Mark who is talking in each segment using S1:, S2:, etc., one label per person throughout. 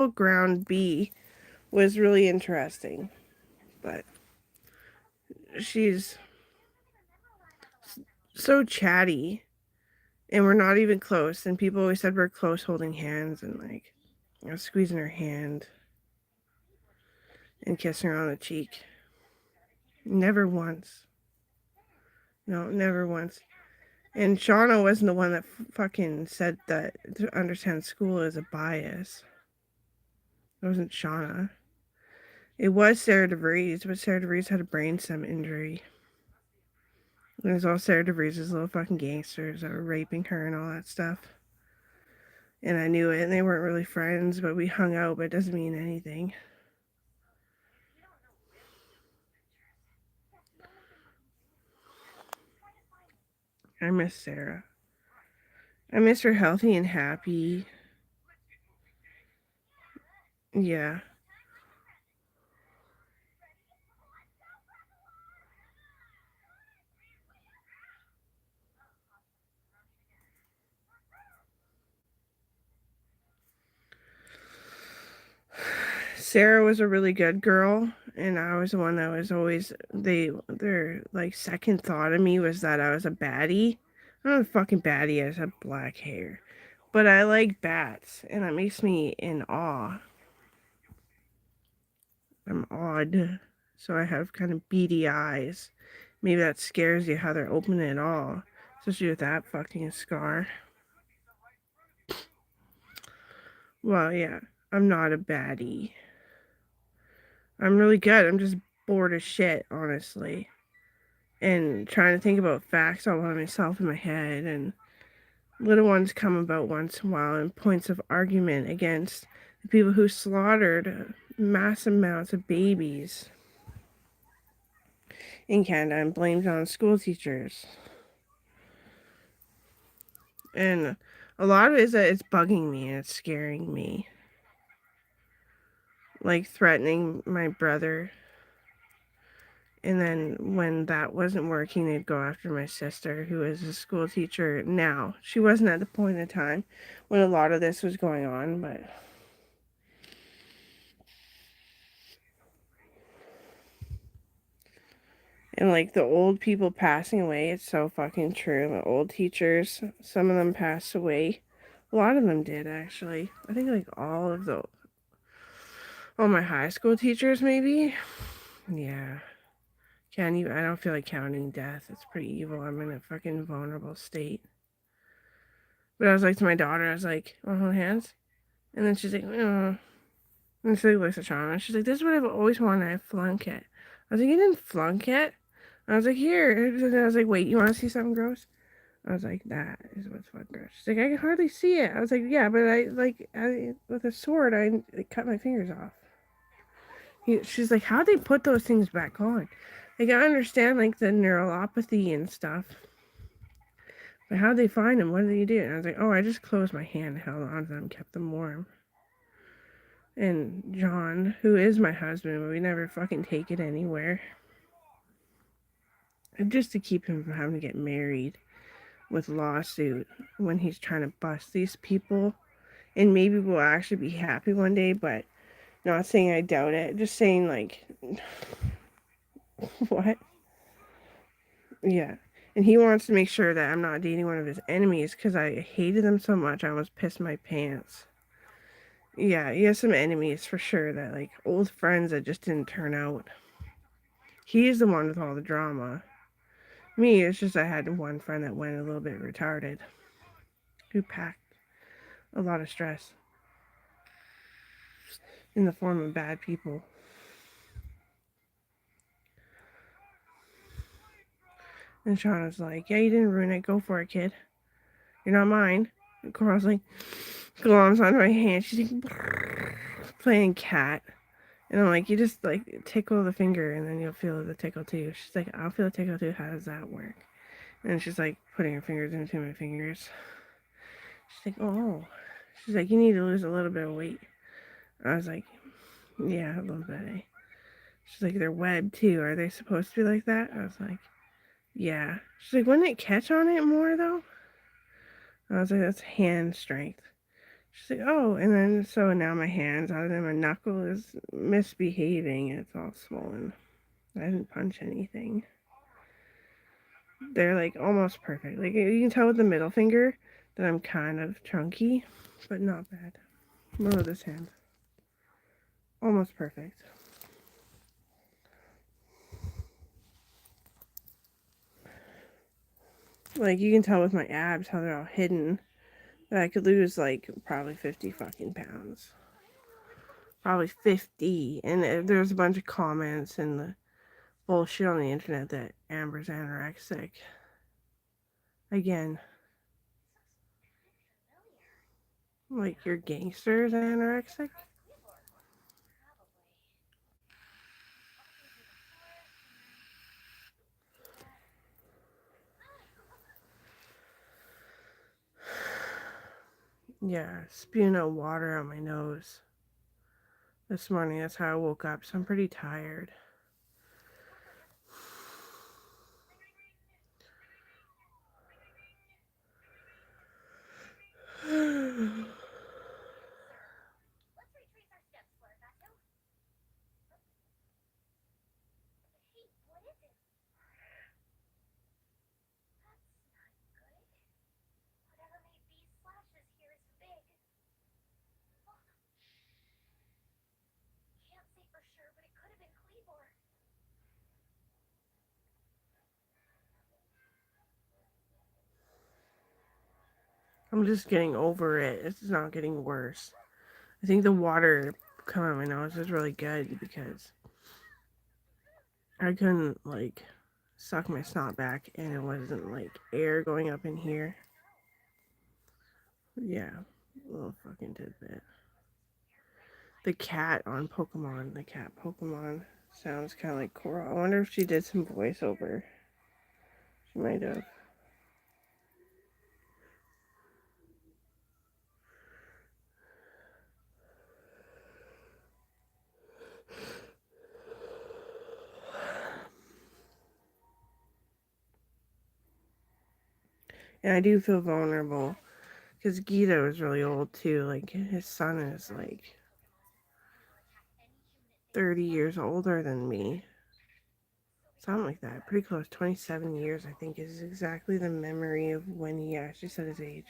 S1: ground B was really interesting, but she's so chatty, and we're not even close. And people always said we're close, holding hands, and like I was squeezing her hand and kissing her on the cheek. Never once. No, never once. And Shauna wasn't the one that fucking said that to understand school is a bias. It wasn't Shauna. It was Sarah DeVries, but Sarah DeVries had a brainstem injury. It was all Sarah DeVries' little fucking gangsters that were raping her and all that stuff. And I knew it, and they weren't really friends, but we hung out, but it doesn't mean anything. I miss Sarah. I miss her healthy and happy. Yeah. Sarah was a really good girl, and I was the one that was always their like second thought of me was that I was a baddie. I'm not a fucking baddie. I just have black hair, but I like bats, and that makes me in awe. I'm odd, so I have kind of beady eyes. Maybe that scares you how they're open at all, especially with that fucking scar. Well, yeah, I'm not a baddie. I'm really good. I'm just bored as shit, honestly. And trying to think about facts all by myself in my head, and little ones come about once in a while, and points of argument against the people who slaughtered mass amounts of babies in Canada and blamed on school teachers. And a lot of it is that it's bugging me and it's scaring me. Like threatening my brother. And then when that wasn't working, they'd go after my sister, who is a school teacher now. She wasn't at the point in time when a lot of this was going on, but and like the old people passing away, it's so fucking true. The old teachers, some of them passed away. A lot of them did, actually. I think like all my high school teachers, maybe. Yeah. Can you? I don't feel like counting death. It's pretty evil. I'm in a fucking vulnerable state. But I was like to my daughter, I was like, "Want to hold hands?" And then she's like, "Oh." And she looks at Shauna. She's like, "This is what I've always wanted. I flunk it." I was like, "You didn't flunk it." I was like, "Here." And I was like, "Wait, you want to see something gross?" I was like, "That is what's fucking gross." She's like, "I can hardly see it." I was like, "Yeah, but with a sword, I cut my fingers off." She's like, "How'd they put those things back on?" Like, I understand, like, the neuropathy and stuff. But how'd they find them? What did they do? And I was like, "Oh, I just closed my hand, held on to them, kept them warm." And John, who is my husband, but we never fucking take it anywhere. And just to keep him from having to get married with lawsuit when he's trying to bust these people. And maybe we'll actually be happy one day, but not saying I doubt it. Just saying, like, what? Yeah. And he wants to make sure that I'm not dating one of his enemies because I hated them so much I almost pissed my pants. Yeah, he has some enemies for sure that, like, old friends that just didn't turn out. He's the one with all the drama. Me, it's just I had one friend that went a little bit retarded, who packed a lot of stress in the form of bad people. And Shauna's like, "Yeah, you didn't ruin it. Go for it, kid. You're not mine." And Coral's like, gloms onto my hand. She's like, playing cat. And I'm like, "You just like tickle the finger and then you'll feel the tickle too." She's like, "I'll feel the tickle too. How does that work?" And she's like putting her fingers into my fingers. She's like, "Oh." She's like, "You need to lose a little bit of weight." I was like, "Yeah, a little bit, eh?" She's like, "They're webbed too. Are they supposed to be like that?" I was like, "Yeah." She's like, "Wouldn't it catch on it more though?" I was like, "That's hand strength. She's like, oh, and then so now my hands, other than my knuckle, is misbehaving. It's all swollen. I didn't punch anything. They're like almost perfect. Like you can tell with the middle finger that I'm kind of chunky, but not bad. What about this hand? Almost perfect. Like you can tell with my abs how they're all hidden that I could lose like probably 50 fucking pounds. Probably 50. And there's a bunch of comments and the bullshit on the internet that Amber's anorexic. Again, like your gangster's anorexic? Yeah, spewing out water out my nose. This morning, that's how I woke up, so I'm pretty tired. I'm just getting over it. It's not getting worse. I think the water coming out my nose is really good because I couldn't like suck my snot back and it wasn't like air going up in here. Yeah, little fucking tidbit. The cat on Pokemon, the cat Pokemon sounds kind of like Coral. I wonder if she did some voiceover. She might have. And I do feel vulnerable because Guido is really old too. Like his son is like 30 years older than me. Something like that. Pretty close. 27 years, I think, is exactly the memory of when he actually said his age.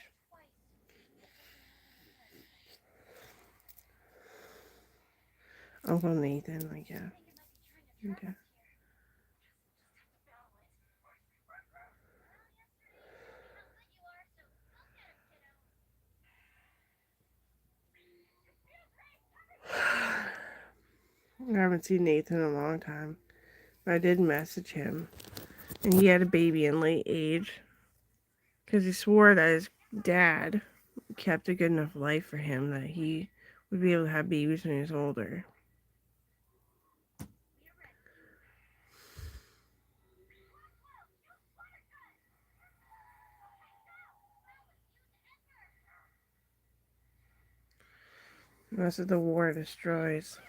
S1: Uncle Nathan, like, yeah. Okay. I haven't seen Nathan in a long time. But I did message him. And he had a baby in late age. Because he swore that his dad kept a good enough life for him that he would be able to have babies when he was older. That's what the war destroys.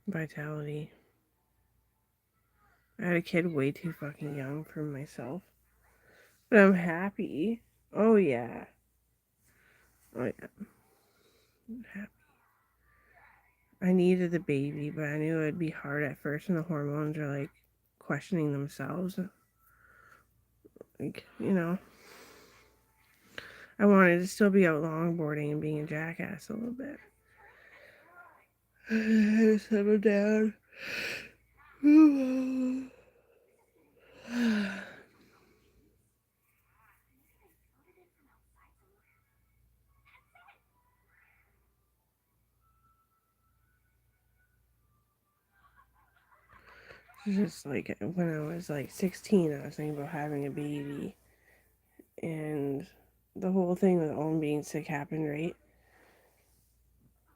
S1: Vitality. I had a kid way too fucking young for myself. But I'm happy. Oh yeah. Oh yeah. I'm happy. I needed the baby, but I knew it'd be hard at first and the hormones are like questioning themselves. Like, you know. I wanted to still be out longboarding and being a jackass a little bit. I settle down. Just like when I was like 16, I was thinking about having a baby. And the whole thing with Owen being sick happened, right?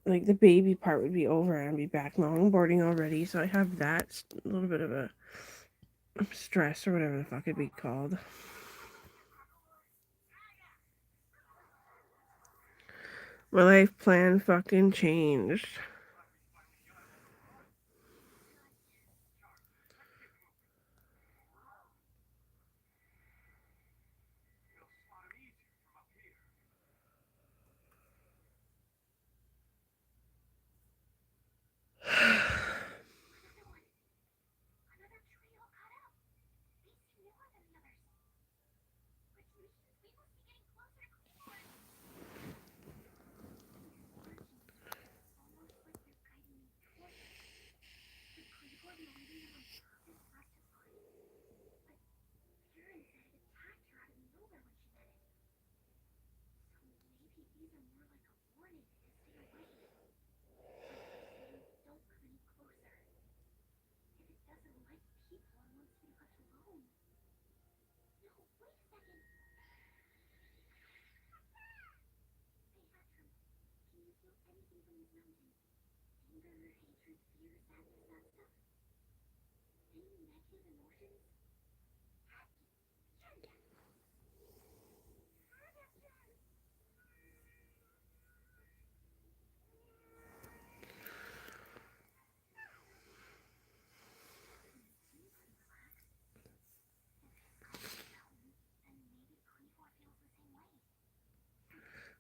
S1: Like the baby part would be over and I'd be back longboarding already. So I have that little bit of a stress or whatever the fuck it'd be called. My life plan fucking changed.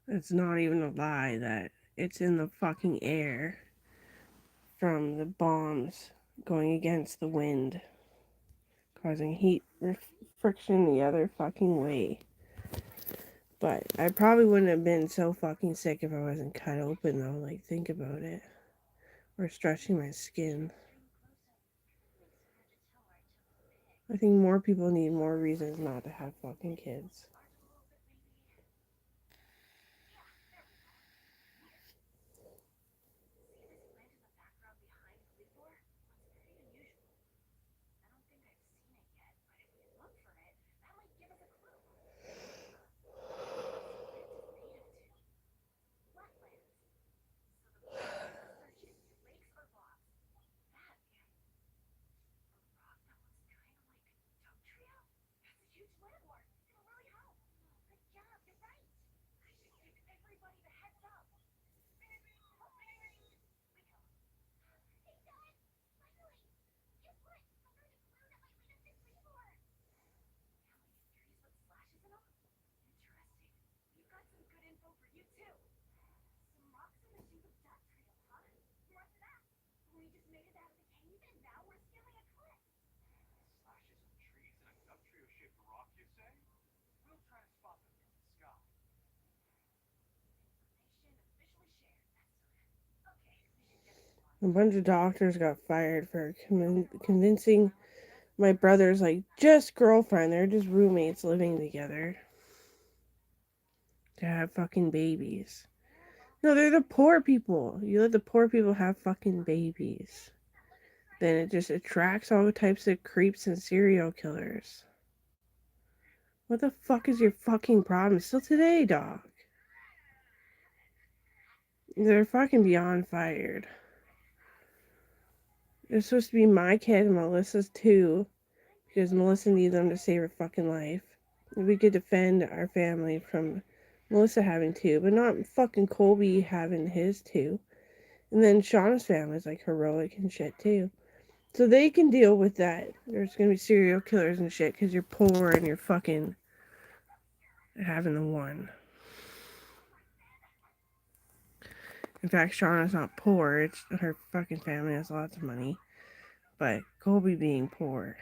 S1: It's not even a lie that it's in the fucking air from the bombs going against the wind, causing heat friction the other fucking way. But I probably wouldn't have been so fucking sick if I wasn't cut open though, like think about it. Or stretching my skin. I think more people need more reasons not to have fucking kids. A bunch of doctors got fired for convincing my brother's like just girlfriend, they're just roommates living together, to have fucking babies. No, they're the poor people. You let the poor people have fucking babies. Then it just attracts all types of creeps and serial killers. What the fuck is your fucking problem? Still today, dog. They're fucking beyond fired. They're supposed to be my kid and Melissa's too, because Melissa needs them to save her fucking life. We could defend our family from Melissa having two, but not fucking Colby having his two. And then Shauna's family's like heroic and shit too. So they can deal with that. There's gonna be serial killers and shit because you're poor and you're fucking having the one. In fact, Shauna's not poor. It's her fucking family has lots of money. But Colby being poor.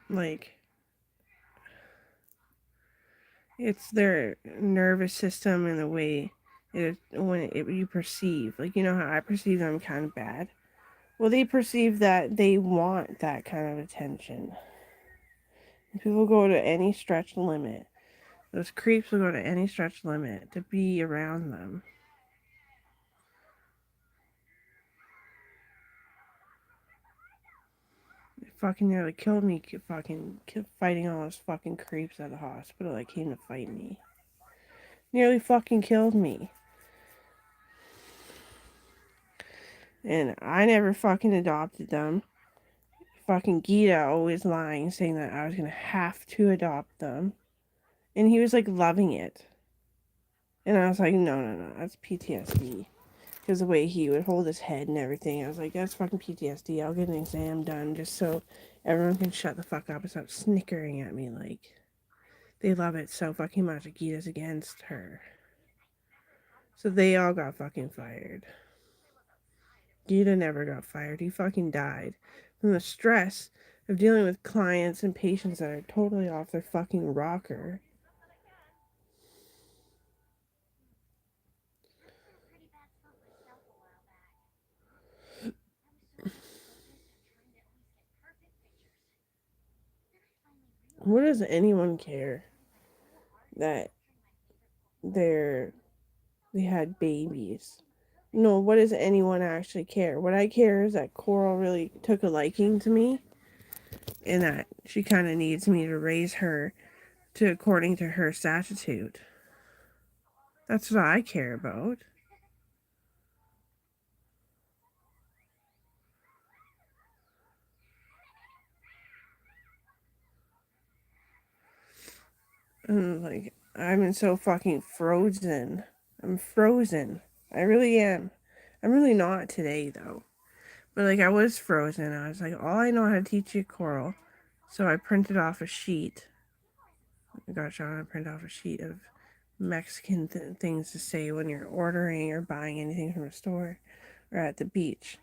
S1: Like, it's their nervous system and the way you perceive. Like, you know how I perceive them kind of bad? Well, they perceive that they want that kind of attention. People go to any stretch limit. Those creeps will go to any stretch limit to be around them. It fucking nearly killed me, fucking fighting all those fucking creeps at the hospital that came to fight me. Nearly fucking killed me. And I never fucking adopted them. Fucking Gita always lying, saying that I was gonna have to adopt them. And he was like loving it. And I was like, no, that's PTSD. Because the way he would hold his head and everything, I was like, that's fucking PTSD. I'll get an exam done just so everyone can shut the fuck up and stop snickering at me like they love it so fucking much. Gita's against her. So they all got fucking fired. Gita never got fired. He fucking died from the stress of dealing with clients and patients that are totally off their fucking rocker. What does anyone care that they had babies? No, what does anyone actually care? What I care is that Coral really took a liking to me and that she kind of needs me to raise her to according to her statute. That's what I care about. And like, I'm so fucking frozen. I'm frozen. I really am. I'm really not today though. But like, I was frozen. I was like, all I know how to teach you choral. So I printed off a sheet. I got Sean to print off a sheet of Mexican things to say when you're ordering or buying anything from a store or at the beach.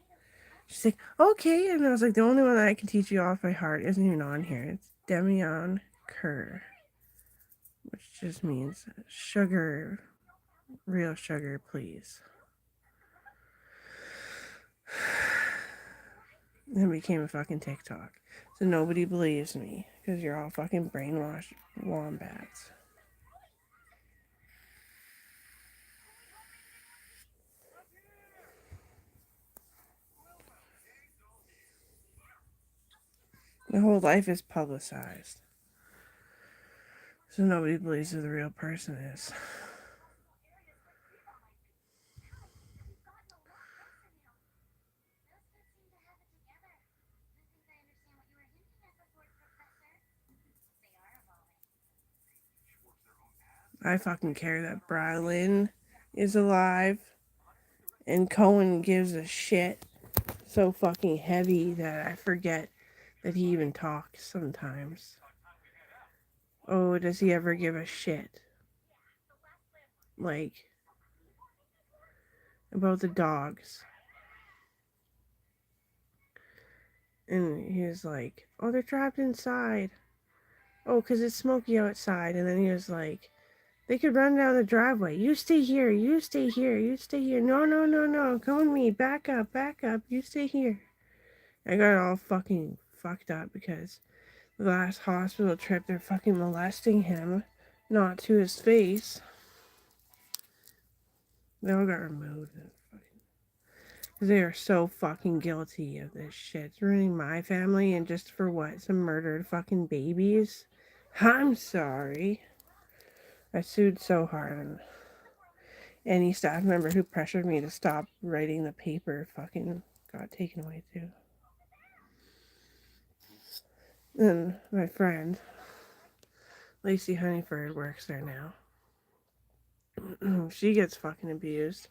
S1: She's like, okay. And I was like, the only one that I can teach you off by heart isn't even on here. It's Demian Cur, which just means sugar, real sugar, please. And it became a fucking TikTok. So nobody believes me because you're all fucking brainwashed wombats. My whole life is publicized. So nobody believes who the real person is. I fucking care that Brylin is alive and Cohen gives a shit so fucking heavy that I forget that he even talks sometimes. Oh, does he ever give a shit? Like, about the dogs. And he was like, oh, they're trapped inside. Oh, because it's smoky outside. And then he was like, they could run down the driveway. You stay here. You stay here. You stay here. No, no, no, no. Come with me. Back up. Back up. You stay here. I got all fucking fucked up because the last hospital trip, they're fucking molesting him. Not to his face. They all got removed. Because they are so fucking guilty of this shit. It's ruining my family and just for what? Some murdered fucking babies? I'm sorry. I sued so hard and any staff member who pressured me to stop writing the paper fucking got taken away too. And my friend, Lacey Honeyford, works there now. She gets fucking abused.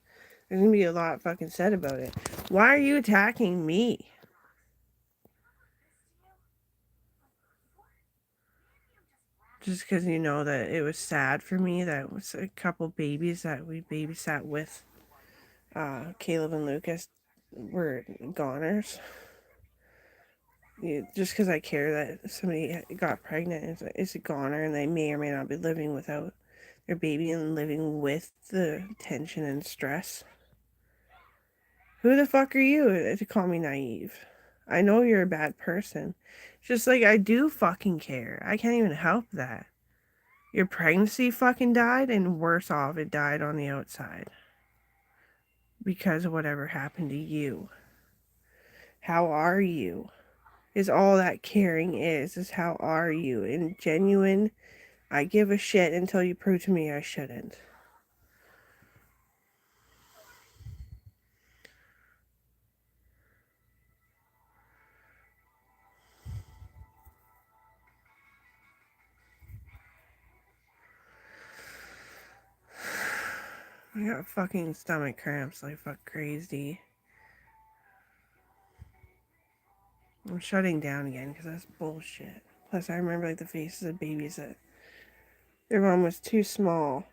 S1: There's gonna be a lot fucking said about it. Why are you attacking me? Just because you know that it was sad for me that it was a couple babies that we babysat with Caleb and Lucas were goners. Just because I care that somebody got pregnant is a goner and they may or may not be living without their baby and living with the tension and stress. Who the fuck are you to call me naive? I know you're a bad person. Just like I do fucking care. I can't even help that. Your pregnancy fucking died, and worse off, it died on the outside. Because of whatever happened to you. How are you? Is all that caring is how are you? And genuine, I give a shit until you prove to me I shouldn't. I got fucking stomach cramps like fuck crazy. I'm shutting down again because that's bullshit. Plus, I remember like the faces of babies that their mom was too small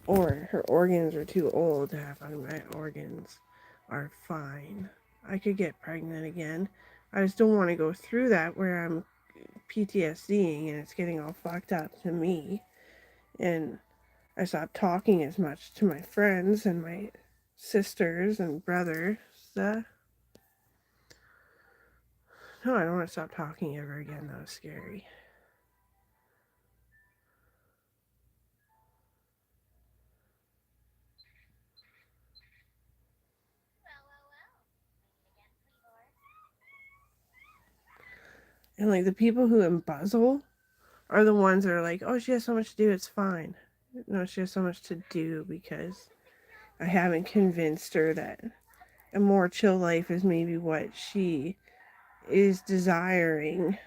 S1: or her organs are too old to have. My organs are fine. I could get pregnant again. I just don't want to go through that where I'm PTSDing and it's getting all fucked up to me. And I stopped talking as much to my friends and my sisters and brothers. No, I don't want to stop talking ever again. That was scary. And like the people who embezzle are the ones that are like, oh, she has so much to do, it's fine. No, she has so much to do because I haven't convinced her that a more chill life is maybe what she is desiring,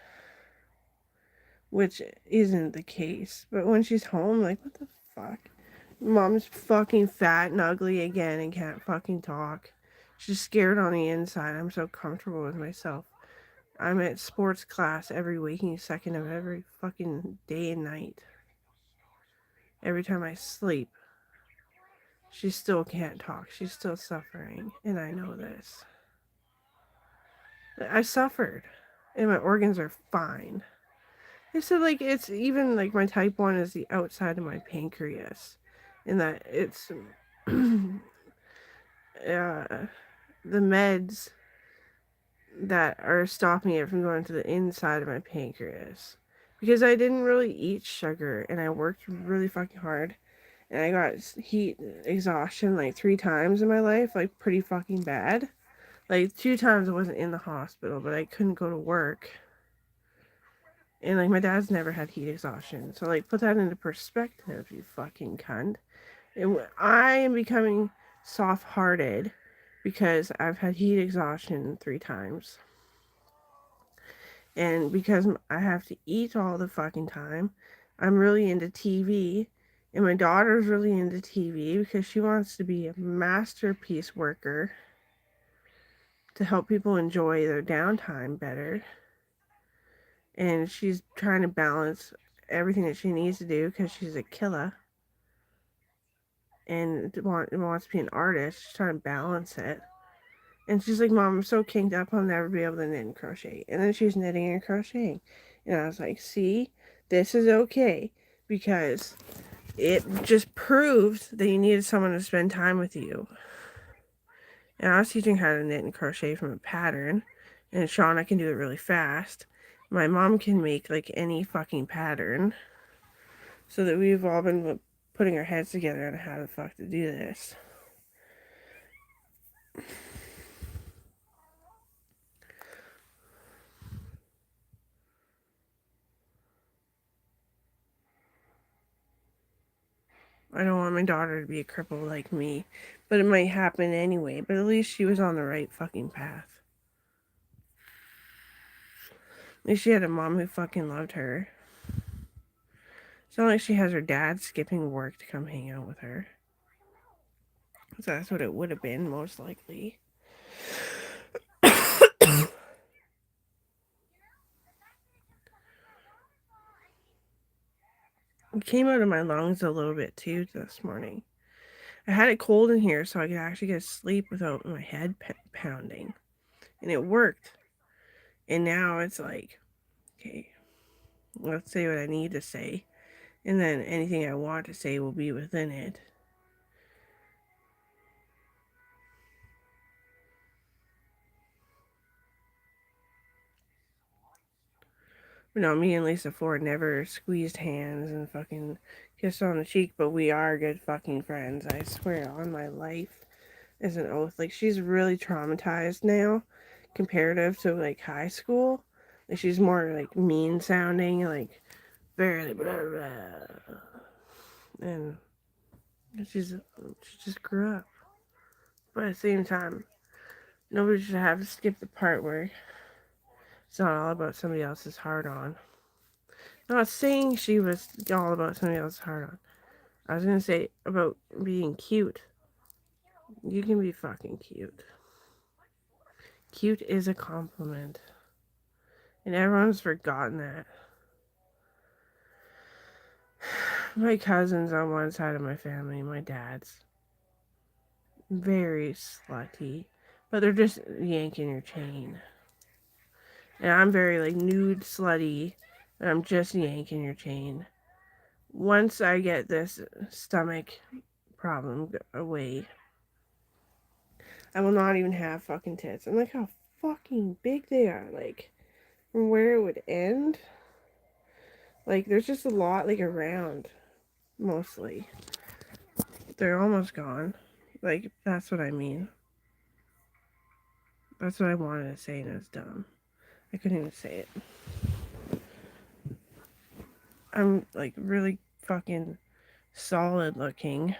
S1: which isn't the case. But when she's home, like, what the fuck? Mom's fucking fat and ugly again and can't fucking talk. She's scared on the inside. I'm so comfortable with myself. I'm at sports class every waking second of every fucking day and night. Every time I sleep, she still can't talk. She's still suffering, and I know this. I suffered, and my organs are fine. They said, like, it's even, like, my type 1 is the outside of my pancreas, and that it's, the meds that are stopping it from going to the inside of my pancreas. Because I didn't really eat sugar, and I worked really fucking hard, and I got heat exhaustion, like, 3 times in my life, like, pretty fucking bad. Like, 2 times I wasn't in the hospital, but I couldn't go to work. And, like, my dad's never had heat exhaustion. So, like, put that into perspective, you fucking cunt. And I am becoming soft-hearted because I've had heat exhaustion 3 times. And because I have to eat all the fucking time, I'm really into TV. And my daughter's really into TV because she wants to be a masterpiece worker to help people enjoy their downtime better. And she's trying to balance everything that she needs to do because she's a killer and wants to be an artist. She's trying to balance it. And she's like, Mom, I'm so kinked up, I'll never be able to knit and crochet. And then she's knitting and crocheting. And I was like, see, this is okay because it just proves that you needed someone to spend time with you. And I was teaching how to knit and crochet from a pattern. And Shauna can do it really fast. My mom can make like any fucking pattern. So that we've all been putting our heads together on how the fuck to do this. I don't want my daughter to be a cripple like me, but it might happen anyway. But at least she was on the right fucking path. At least she had a mom who fucking loved her. It's not like she has her dad skipping work to come hang out with her. So that's what it would have been, most likely. I came out of my lungs a little bit too this morning. I had it cold in here so I could actually get sleep without my head pounding. And it worked. And now it's like, okay, let's say what I need to say. And then anything I want to say will be within it. You know, me and Lisa Ford never squeezed hands and fucking kissed on the cheek, but we are good fucking friends. I swear on my life as an oath. Like, she's really traumatized now, comparative to, like, high school. Like, she's more, like, mean sounding, like, very, blah, blah. And she just grew up. But at the same time, nobody should have to skip the part where it's not all about somebody else's hard on. Not saying she was all about somebody else's hard on. I was gonna say about being cute. You can be fucking cute. Cute is a compliment. And everyone's forgotten that. My cousins on one side of my family, my dad's very slutty. But they're just yanking your chain. And I'm very like nude slutty. And I'm just yanking your chain. Once I get this stomach problem away, I will not even have fucking tits. And look how fucking big they are. Like, from where it would end. Like, there's just a lot, like, around. Mostly. They're almost gone. Like, that's what I mean. That's what I wanted to say, and it's dumb. I couldn't even say it. I'm like really fucking solid looking,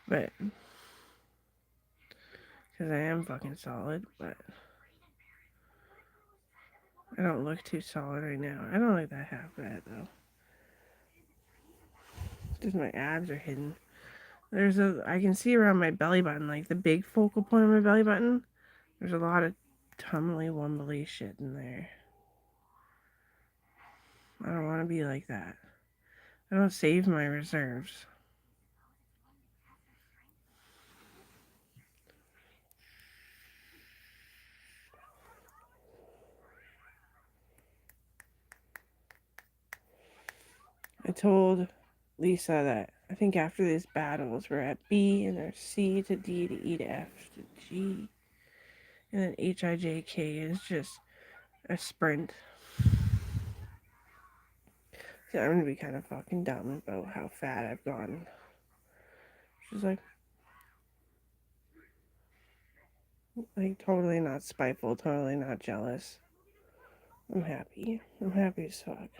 S1: but because I am fucking solid, but I don't look too solid right now. I don't look that half bad though. Just my abs are hidden. I can see around my belly button, like the big focal point of my belly button. There's a lot of tumbly wumbly shit in there. I don't want to be like that. I don't save my reserves. I told Lisa that I think after these battles we're at B and there's C to D to E to F to G. And then HIJK is just a sprint. So I'm gonna be kind of fucking dumb about how fat I've gotten. She's like totally not spiteful, totally not jealous. I'm happy. I'm happy as fuck.